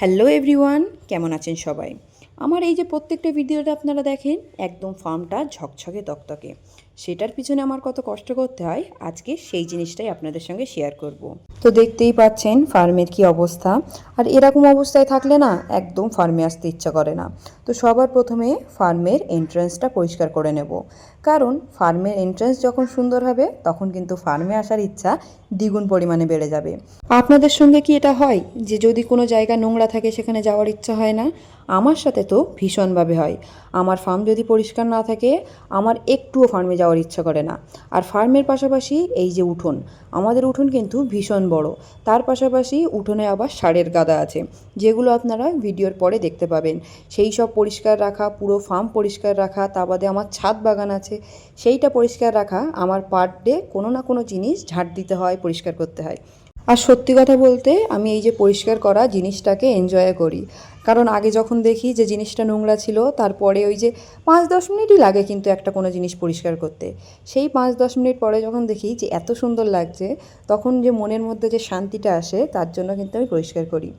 Hello everyone, কেমন আছেন সবাই? আমার এই যে প্রত্যেকটা ভিডিওটা আপনারা দেখেন, একদম ফার্মটা ঝকঝকে তকতকে। সেটার পিছনে আমার কত কষ্ট করতে হয়, আজকে সেই জিনিসটাই আপনাদের সঙ্গে শেয়ার করব। তো দেখতেই পাচ্ছেন ফার্মের কি অবস্থা। আর এরকম অবস্থায় থাকলে না একদম ফার্মে আসতে ইচ্ছা করে না। তো সবার প্রথমে ফার্মের এন্ট্রান্সটা পরিষ্কার করে নেব, কারণ ফার্মের এন্ট্রান্স যখন সুন্দর হবে তখন কিন্তু ফার্মে আসার ইচ্ছা দ্বিগুণ পরিমাণে বেড়ে যাবে। আপনাদের সঙ্গে কি এটা হয় যে যদি কোনো জায়গা নোংরা থাকে সেখানে যাওয়ার ইচ্ছা হয় না? আমার সাথে তো ভীষণভাবে হয়। আমার ফার্ম যদি পরিষ্কার না থাকে, আমার একটুও ফার্মে যাওয়ার ইচ্ছা করে না। আর ফার্মের পাশাপাশি এই যে উঠোন, আমাদের উঠোন কিন্তু ভীষণ বড়। তার পাশাপাশি উঠোনে আবার সারের গাদা আছে, যেগুলো আপনারা ভিডিওর পরে দেখতে পাবেন। সেই সব পরিষ্কার রাখা, পুরো ফার্ম পরিষ্কার রাখা, তা বাদে আমার ছাদ বাগান আছে, সেইটা পরিষ্কার রাখা, আমার পার ডে কোনো না কোনো জিনিস ঝাঁট দিতে হয়, পরিষ্কার করতে হয়। আর সত্যি কথা বলতে আমি এই যে পরিষ্কার করা জিনিসটাকে এনজয় করি। কারণ আগে যখন দেখি যে জিনিসটা নোংরা ছিল, তারপরে ওই যে 5-10 মিনিটই লাগে কিন্তু একটা কোনো জিনিস পরিষ্কার করতে। সেই 5-10 মিনিট পরে যখন দেখি যে এত সুন্দর লাগছে, তখন যে মনের মধ্যে যে শান্তিটা আসে, তার জন্য কিন্তু আমি পরিষ্কার করি।